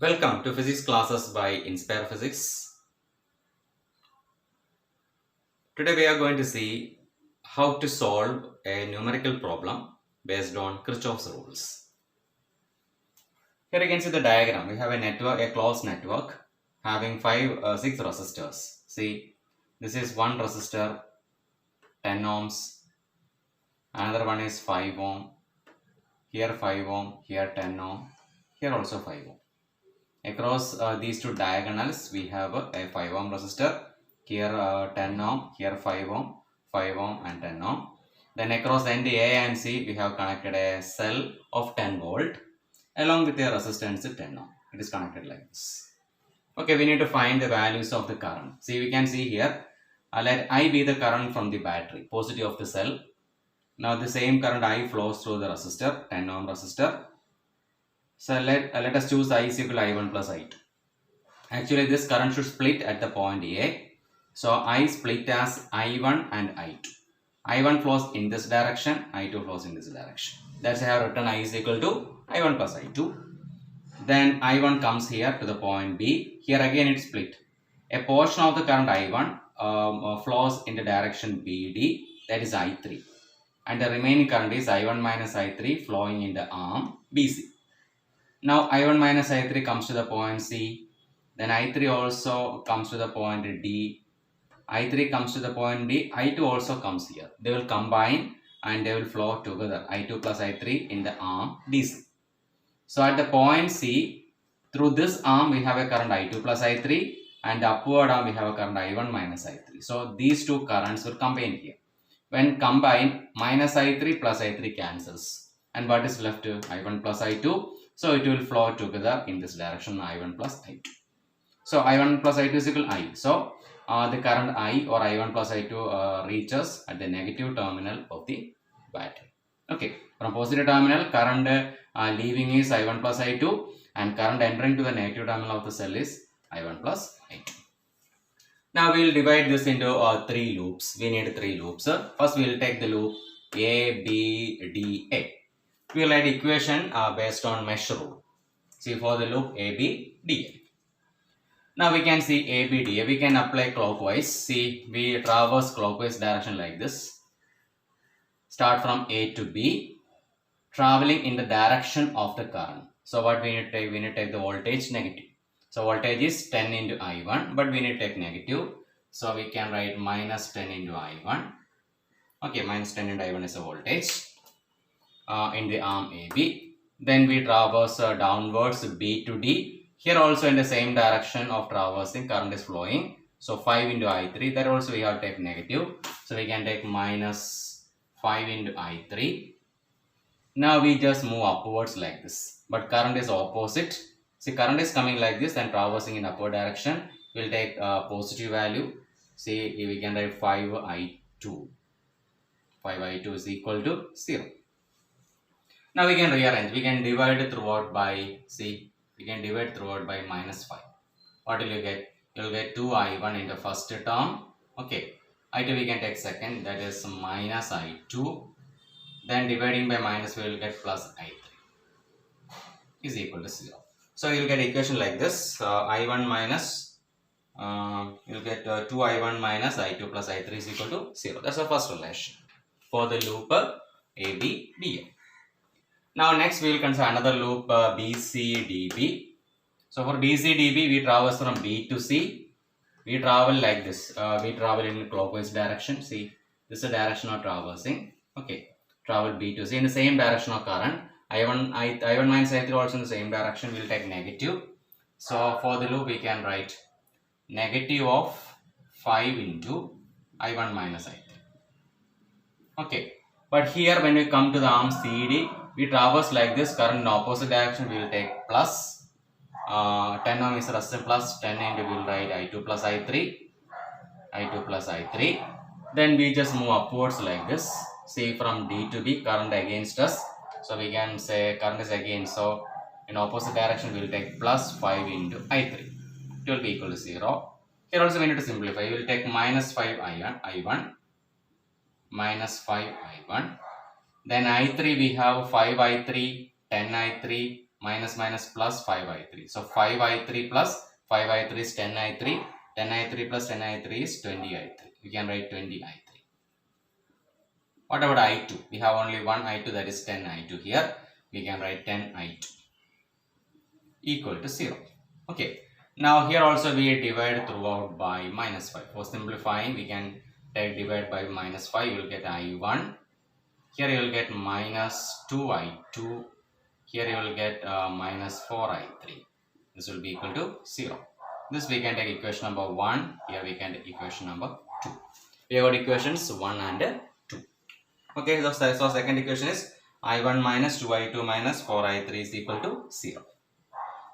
Welcome to physics classes by Inspire Physics. Today we are going to see how to solve a numerical problem based on Kirchhoff's rules. Here you can see the diagram. We have a network, a closed network having six resistors. See, this is one resistor, 10 ohms. Another one is 5 ohm. Here 5 ohm, here 10 ohm. Here also 5 ohm. Across these two diagonals, we have a 5 ohm resistor. Here 10 ohm, here 5 ohm, 5 ohm and 10 ohm. Then across end A and C, we have connected a cell of 10 volt along with a resistance 10 ohm. It is connected like this. Okay, we need to find the values of the current. See, we can see here, let I be the current from the battery, positive of the cell. Now the same current I flows through the resistor, 10 ohm resistor. So let us choose I is equal to I1 plus I2. Actually, this current should split at the point A. So I split as I1 and I2. I1 flows in this direction, I2 flows in this direction. That's why I have written I is equal to I1 plus I2. Then I1 comes here to the point B. Here again it split. A portion of the current I1 flows in the direction BD, that is I3. And the remaining current is I1 minus I3 flowing in the arm BC. Now I1 minus I3 comes to the point C. Then I3 also comes to the point D. I3 comes to the point D. I2 also comes here. They will combine and they will flow together. I2 plus I3 in the arm DC. So at the point C, through this arm we have a current I2 plus I3 and the upward arm we have a current I1 minus I3. So these two currents will combine here. When combined, minus I3 plus I3 cancels. And what is left? I1 plus I2. So it will flow together in this direction I1 plus I2. So I1 plus I2 is equal to I. So the current I or I1 plus I2 reaches at the negative terminal of the battery. Okay, from positive terminal current leaving is I1 plus I2 and current entering to the negative terminal of the cell is I1 plus I2. Now we will divide this into three loops. We need three loops. First we will take the loop A, B, D, A. We will write equation based on mesh rule. See, for the loop A, B, D, A. Now we can see A, B, D, A. We can apply clockwise. See, we traverse clockwise direction like this. Start from A to B, traveling in the direction of the current. So what we need to take? We need to take the voltage negative. So voltage is 10 into I1, but we need to take negative. So we can write minus 10 into I1. Okay, minus 10 into I1 is a voltage in the arm AB. Then we traverse downwards B to D. Here also in the same direction of traversing, current is flowing. So 5 into I3, that also we have to take negative. So we can take minus 5 into I3. Now we just move upwards like this. But current is opposite. See, current is coming like this and traversing in upward direction. We'll take a positive value. See, we can write 5I2. 5I2 is equal to 0. Now we can rearrange. We can divide throughout by, see, we can divide throughout by minus 5. What will you get? You will get 2I1 in the first term. Okay. I2 we can take second. That is minus I2. Then dividing by minus we will get plus I3 is equal to 0. So you will get equation like this. I1 minus, you will get 2I1 minus I2 plus I3 is equal to 0. That's the first relation for the loop ABDA. Now next we will consider another loop BCDB. So for BCDB we traverse from B to C. We travel like this. We travel in clockwise direction. See, this is the direction of traversing. Okay, travel B to C in the same direction of current. I1 minus I3 also in the same direction. We will take negative. So for the loop we can write negative of 5 into I1 minus I3. Okay, but here when we come to the arm CD, we traverse like this. Current in opposite direction we will take plus 10 ohm is resistor plus 10 into we will write I2 plus I3. I2 plus I3. Then we just move upwards like this. See, from D to B, current against us. So we can say current is against. So in opposite direction we will take plus 5 into I3. It will be equal to 0. Here also we need to simplify. We will take minus 5 I1 minus 5 I1. Then I3 we have 5 I3, 10 I3, minus minus plus 5i3. So 5i3 plus 5i3 is 10i3. 10i3 plus 10i3 is 20i3. We can write 20i3. What about i2? We have only one i2, that is 10i2 here. We can write 10i2 equal to 0. Okay. Now here also we divide throughout by minus 5. For simplifying, we can take divide by minus 5. You will get i1. Here you will get minus 2i2. Here you will get minus 4i3. This will be equal to 0. This we can take equation number 1. Here we can take equation number 2. We have got equations 1 and 2. Okay, so second equation is i1 minus 2i2 minus 4i3 is equal to 0.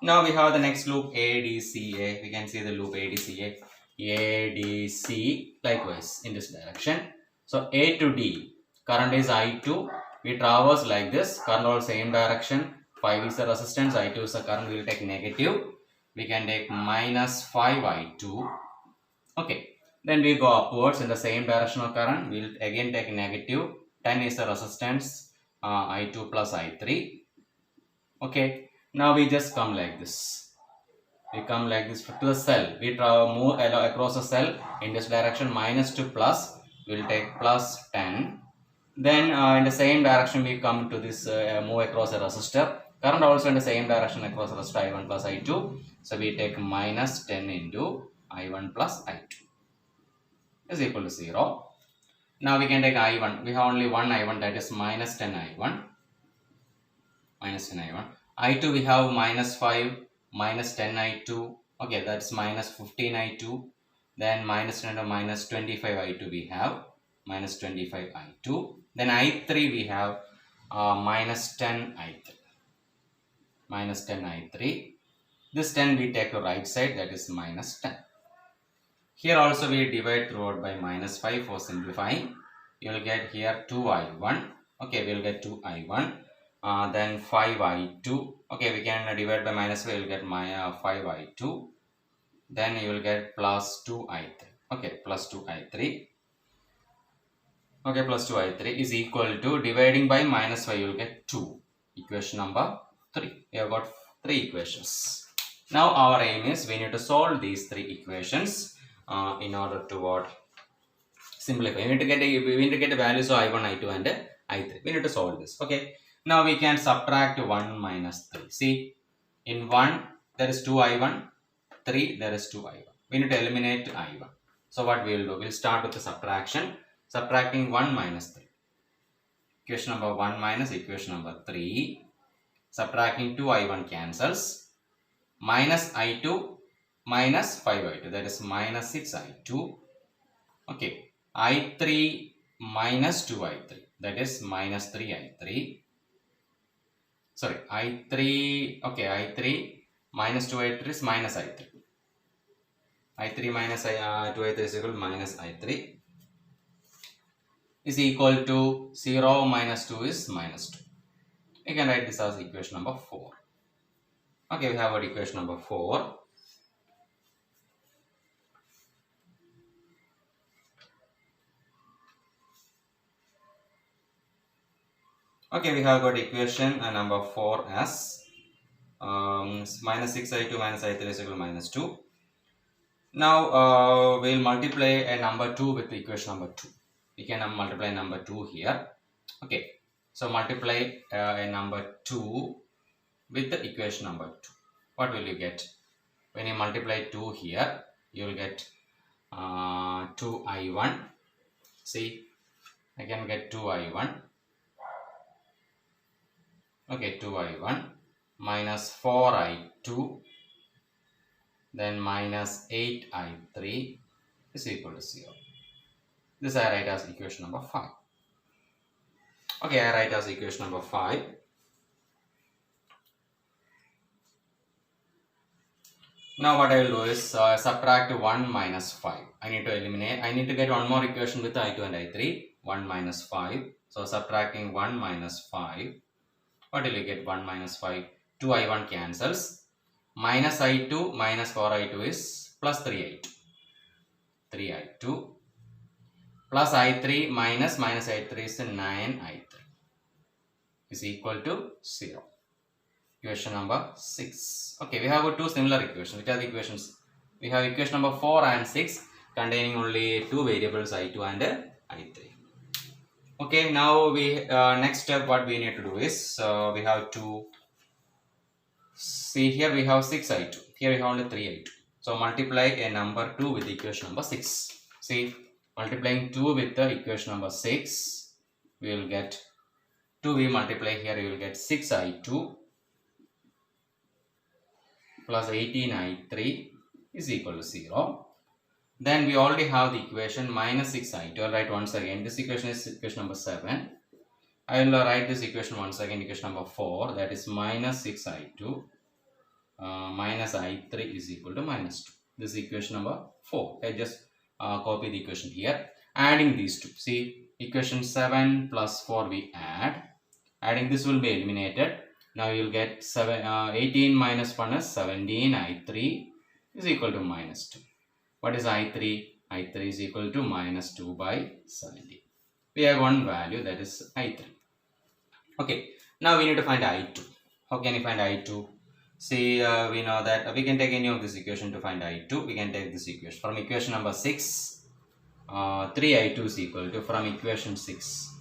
Now we have the next loop ADCA. We can see the loop ADCA. ADC likewise in this direction. So A to D, current is I2. We traverse like this, current all same direction. 5 is the resistance, I2 is the current. We will take negative. We can take minus 5I2. Okay. Then we go upwards in the same direction of current. We will again take negative. 10 is the resistance, I2 plus I3. Okay. Now we just come like this. We come like this to the cell. We move across the cell in this direction, minus to plus. We will take plus 10. Then in the same direction we come to this, move across a resistor. Current also in the same direction across resistor I1 plus I2. So we take minus 10 into I1 plus I2 is equal to 0. Now we can take I1. We have only one I1, that is minus 10 I1. Minus 10 I1. I2 we have minus 5, minus 10 I2. Okay, that's minus 15 I2. Then minus 10 to minus 25 I2 we have. Minus 25 I2. Then I3 we have minus 10 I3. Minus 10 I3. This 10 we take to right side, that is minus 10. Here also we divide throughout by minus 5 for simplifying. You will get here 2I1. Okay, we will get 2I1. Then 5I2. Okay, we can divide by minus 5, you will get 5I2. Then you will get plus 2I3. Okay, plus 2I3. Okay, plus 2I3 is equal to, dividing by minus 5, you will get 2. Equation number 3. We have got 3 equations. Now our aim is, we need to solve these 3 equations in order to what? Simplify. We need to get the values of I1, I2 and I3. We need to solve this. Okay. Now we can subtract 1 minus 3. See, in 1 there is 2I1, 3 there is 2I1. We need to eliminate I1. So what we will do? We will start with the subtraction. Subtracting 1 minus 3. Equation number 1 minus equation number 3. Subtracting 2I1 cancels. Minus I2 minus 5I2. That is minus 6I2. Okay. I3 minus 2I3. That is minus 3I3. Sorry, I3, okay, I3 minus 2I3 is minus I3. I3 minus 2I3 is equal to minus I3 is equal to 0 minus 2 is minus 2. You can write this as equation number 4. Okay, we have got equation number 4. Okay, we have got equation number 4 as minus 6I2 minus I3 is equal to minus 2. Now we will multiply a number 2 with the equation number 2. We can multiply number 2 here. Okay, so multiply a number 2 with the equation number 2. What will you get? When you multiply 2 here, you will get 2I1. See, I can get 2I1. Okay, 2I1 minus 4I2, then minus 8I3 is equal to 0. This I write as equation number 5. Okay, I write as equation number 5. Now what I will do is subtract 1 minus 5. I need to eliminate. I need to get one more equation with I2 and I3. 1 minus 5. So subtracting 1 minus 5. What will you get? 1 minus 5. 2I1 cancels. Minus I2 minus 4I2 is plus 3I2. 3I2. Plus I3 minus I3 is 9I3. Is equal to 0. Equation number 6. Okay, we have two similar equations. Which are the equations? We have equation number 4 and 6 containing only two variables I2 and I3. Okay, now we next step what we need to do is we have to see here we have 6I2. Here we have only 3I2. So multiply a number 2 with the equation number 6. See, multiplying 2 with the equation number 6, we will get 2 we multiply here, we will get 6I2 plus 18I3 is equal to 0. Then we already have the equation minus 6I2. I'll write once again. This equation is equation number 7. I will write this equation once again, equation number 4, that is minus 6I2 minus I3 is equal to minus 2. This is equation number 4. I just copy the equation here. Adding these two. See, equation 7 plus 4 we add. Adding this will be eliminated. Now you will get 18 minus 1 is 17. I3 is equal to minus 2. What is I3? I3 is equal to minus 2 by 17. We have one value, that is I3. Okay, now we need to find I2. How can you find I2? See, we know that we can take any of this equation to find I2. We can take this equation. From equation number 6, 3I2 is equal to, from equation 6,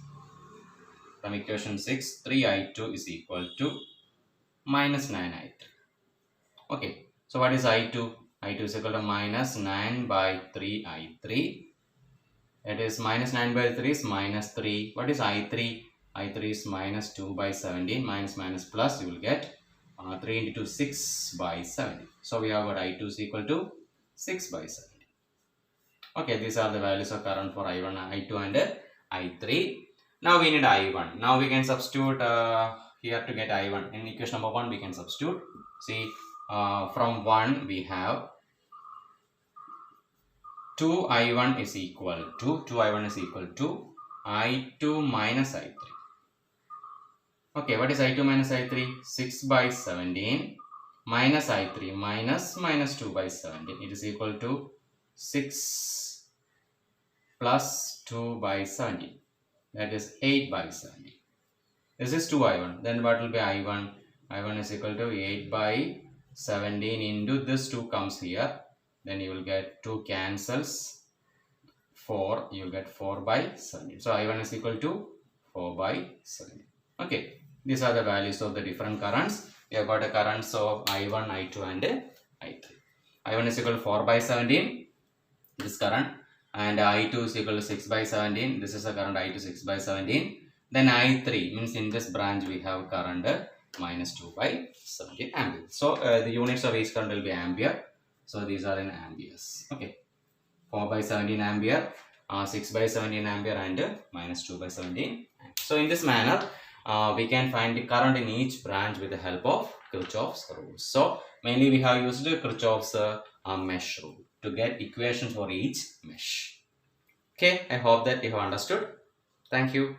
3I2 is equal to minus 9I3. Okay, so what is I2? I2 is equal to minus 9 by 3I3. It is minus 9 by 3 is minus 3. What is I3? I3 is minus 2 by 17. Minus minus plus, you will get 3 into 2, 6 by 17. So we have got I2 is equal to 6 by 17. Okay, these are the values of current for I1, I2 and I3. Now we need I1. Now we can substitute here to get I1. In equation number 1 we can substitute. See, from 1 we have 2I1 is equal to I2 minus I3. Okay, what is I2 minus I3? 6 by 17 minus I3 minus 2 by 17. It is equal to 6 plus 2 by 17. That is 8 by 17. This is 2I1. Then what will be I1? I1 is equal to 8 by 17 into this 2 comes here. Then you will get 2 cancels. 4. You will get 4 by 17. So I1 is equal to 4 by 17. Okay. These are the values of the different currents. We have got the currents of I1, I2 and I3. I1 is equal to 4 by 17. This current. And I2 is equal to 6 by 17. This is the current I2 6 by 17. Then I3 means in this branch we have current minus 2 by 17 ampere. So the units of each current will be ampere. So these are in amperes. Okay. 4 by 17 ampere, 6 by 17 ampere and minus 2 by 17. So in this manner, we can find the current in each branch with the help of Kirchhoff's rules. So mainly we have used Kirchhoff's mesh rule to get equations for each mesh. Okay, I hope that you have understood. Thank you.